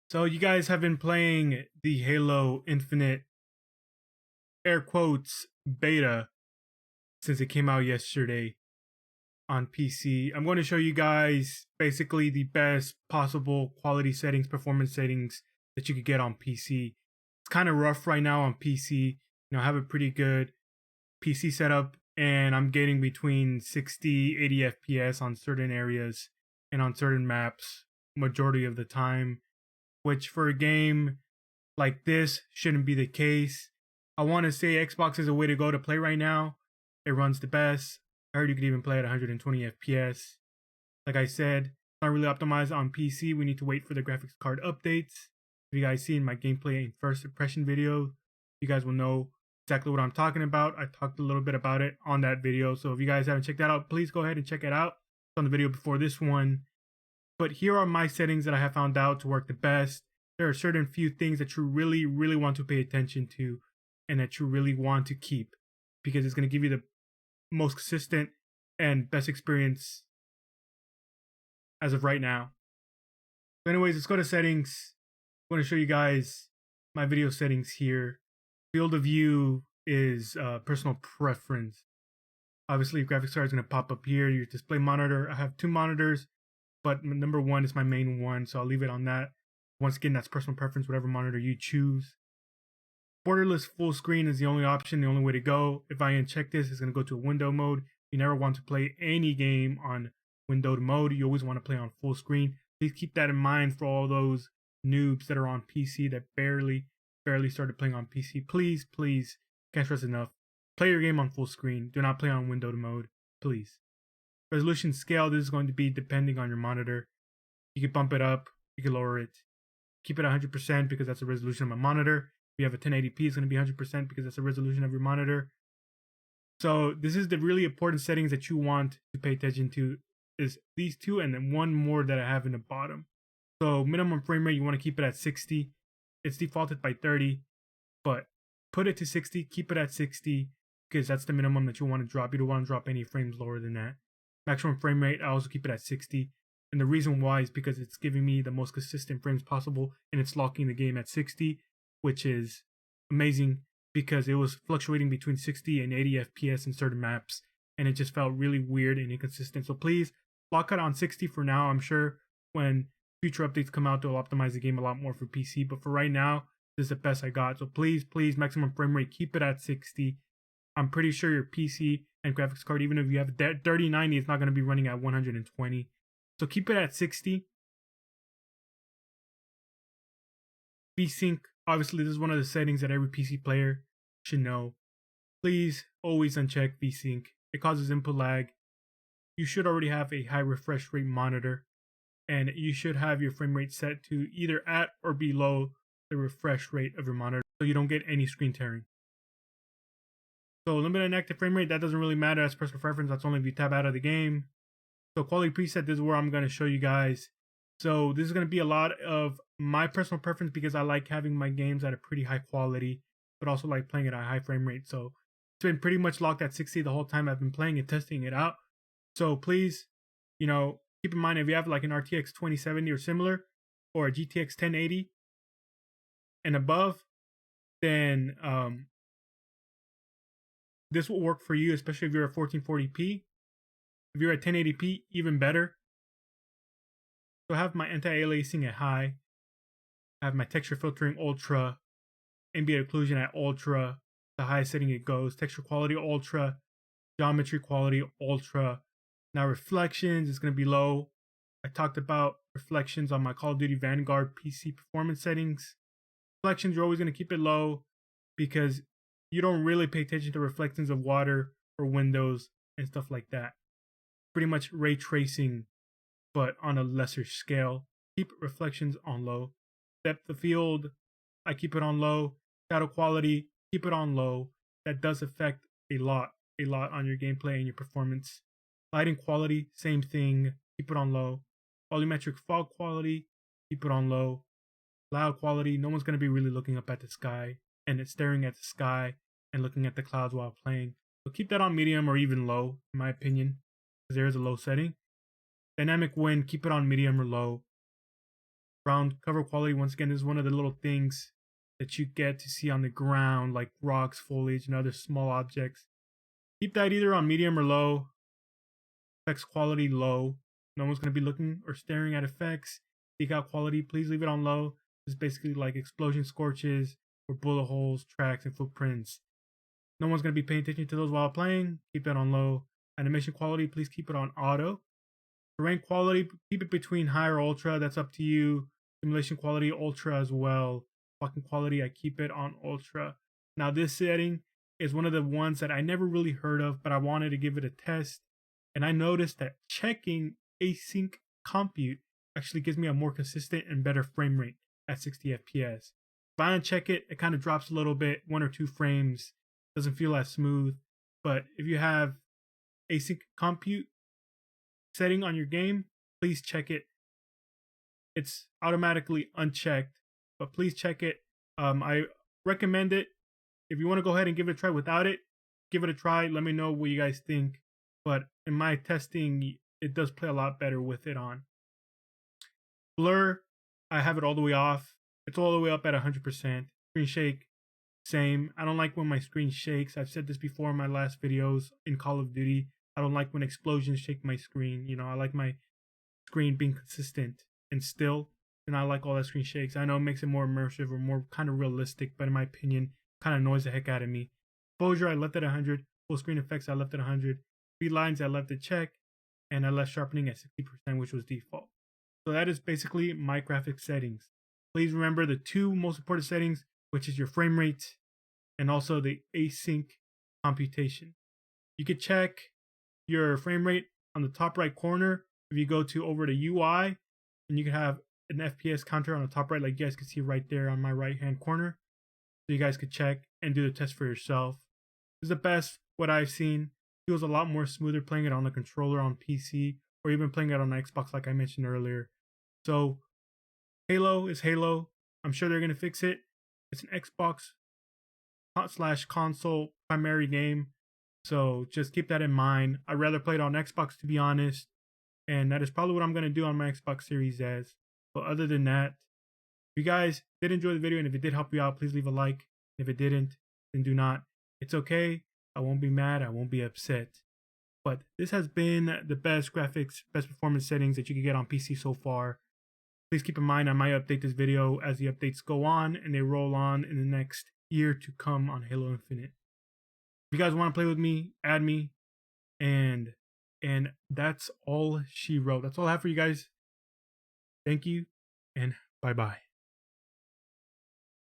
So you guys have been playing the Halo Infinite air quotes beta since it came out yesterday on PC. I'm going to show you guys basically the best possible quality settings, performance settings that you could get on PC. It's kind of rough right now on PC. I have a pretty good PC setup and I'm getting between 60, 80 FPS on certain areas and on certain maps majority of the time, which for a game like this shouldn't be the case. I want to say Xbox is a way to go to play right now. It runs the best. I heard you could even play at 120 FPS. Like I said, not really optimized on PC. We need to wait for the graphics card updates. If you guys see in my gameplay and first impression video, you guys will know exactly what I'm talking about. I talked a little bit about it on that video. So if you guys haven't checked that out, please go ahead and check it out. It's on the video before this one. But here are my settings that I have found out to work the best. There are certain few things that you really want to pay attention to and that you really want to keep because it's going to give you the most consistent and best experience as of right now. So anyways, let's go to settings. I'm going to show you guys my video settings here. Field of view is personal preference. Obviously, graphics card is going to pop up here. Your display monitor. I have two monitors, but number one is my main one, so I'll leave it on that. Once again, that's personal preference, whatever monitor you choose. Borderless full screen is the only option, the only way to go. If I uncheck this, it's going to go to a window mode. You never want to play any game on windowed mode. You always want to play on full screen. Please keep that in mind for all those noobs that are on PC that barely started playing on PC. Please, can't stress enough. Play your game on full screen. Do not play on windowed mode, please. Resolution scale, this is going to be depending on your monitor. You can bump it up, you can lower it. Keep it 100% because that's the resolution of my monitor. If you have a 1080p, it's going to be 100% because that's the resolution of your monitor. So this is the really important settings that you want to pay attention to is these two and then one more that I have in the bottom. So minimum frame rate, you want to keep it at 60. It's defaulted by 30, but put it to 60, keep it at 60 because that's the minimum that you want to drop. You don't want to drop any frames lower than that. Maximum frame rate, I also keep it at 60. And the reason why is because it's giving me the most consistent frames possible and it's locking the game at 60, which is amazing because it was fluctuating between 60 and 80 FPS in certain maps and it just felt really weird and inconsistent. So please lock it on 60 for now. I'm sure when future updates come out, they'll optimize the game a lot more for PC, but for right now, this is the best I got. So please, maximum frame rate, keep it at 60. I'm pretty sure your PC and graphics card, even if you have 3090, it's not going to be running at 120. So keep it at 60. VSync, obviously this is one of the settings that every PC player should know. Please always uncheck VSync. It causes input lag. You should already have a high refresh rate monitor and you should have your frame rate set to either at or below the refresh rate of your monitor so you don't get any screen tearing. So limited and active frame rate, that doesn't really matter as personal preference. That's only if you tab out of the game. So quality preset, this is where I'm going to show you guys. So this is going to be a lot of my personal preference because I like having my games at a pretty high quality, but also like playing at a high frame rate. So it's been pretty much locked at 60 the whole time I've been playing and testing it out. So please, keep in mind if you have like an RTX 2070 or similar, or a GTX 1080 and above, then this will work for you, especially if you're at 1440p. If you're at 1080p, even better. So I have my anti-aliasing at high. I have my texture filtering ultra. Ambient occlusion at ultra. The highest setting it goes. Texture quality ultra. Geometry quality ultra. Now reflections is going to be low. I talked about reflections on my Call of Duty Vanguard PC performance settings. Reflections, you're always going to keep it low because you don't really pay attention to reflections of water or windows and stuff like that. Pretty much ray tracing, but on a lesser scale. Keep reflections on low. Depth of field, I keep it on low. Shadow quality, keep it on low. That does affect a lot on your gameplay and your performance. Lighting quality, same thing, keep it on low. Volumetric fog quality, keep it on low. Loud quality, no one's going to be really looking up at the sky and it's staring at the sky and looking at the clouds while playing. So keep that on medium or even low, in my opinion, because there is a low setting. Dynamic wind, keep it on medium or low. Ground cover quality, once again, is one of the little things that you get to see on the ground, like rocks, foliage, and other small objects. Keep that either on medium or low. Effects quality low. No one's going to be looking or staring at effects. Peak out quality, please leave it on low. It's basically like explosion scorches or bullet holes, tracks, and footprints. No one's going to be paying attention to those while playing. Keep that on low. Animation quality, please keep it on auto. Terrain quality, keep it between high or ultra. That's up to you. Simulation quality, ultra as well. Walking quality, I keep it on ultra. Now this setting is one of the ones that I never really heard of, but I wanted to give it a test. And I noticed that checking async compute actually gives me a more consistent and better frame rate at 60 FPS. If I uncheck it, it kind of drops a little bit, 1 or 2 frames. Doesn't feel as smooth. But if you have async compute setting on your game, please check it. It's automatically unchecked, but please check it. I recommend it. If you want to go ahead and give it a try without it, give it a try. Let me know what you guys think. But in my testing, it does play a lot better with it on. Blur, I have it all the way off. It's all the way up at 100%. Screen shake, same. I don't like when my screen shakes. I've said this before in my last videos in Call of Duty. I don't like when explosions shake my screen. I like my screen being consistent and still, and I like all that screen shakes. I know it makes it more immersive or more kind of realistic, but in my opinion, kind of annoys the heck out of me. Exposure, I left at 100. Full screen effects, I left at 100. Speed lines, I left at check, and I left sharpening at 60%, which was default. So that is basically my graphics settings. Please remember the 2 most important settings, which is your frame rate and also the async computation. You could check your frame rate on the top right corner if you go to over to UI, and you can have an FPS counter on the top right, like you guys can see right there on my right hand corner. So you guys could check and do the test for yourself. This is the best what I've seen. Feels a lot more smoother playing it on the controller on PC or even playing it on Xbox like I mentioned earlier. So Halo is Halo. I'm sure they're going to fix it. It's an Xbox / console primary game. So just keep that in mind. I'd rather play it on Xbox, to be honest. And that is probably what I'm going to do on my Xbox Series S. But other than that, if you guys did enjoy the video and if it did help you out, please leave a like. If it didn't, then do not. It's okay. I won't be mad. I won't be upset. But this has been the best graphics, best performance settings that you can get on PC so far. Please keep in mind I might update this video as the updates go on and they roll on in the next year to come on Halo Infinite. If you guys want to play with me, add me. And that's all she wrote. That's all I have for you guys. Thank you and bye-bye.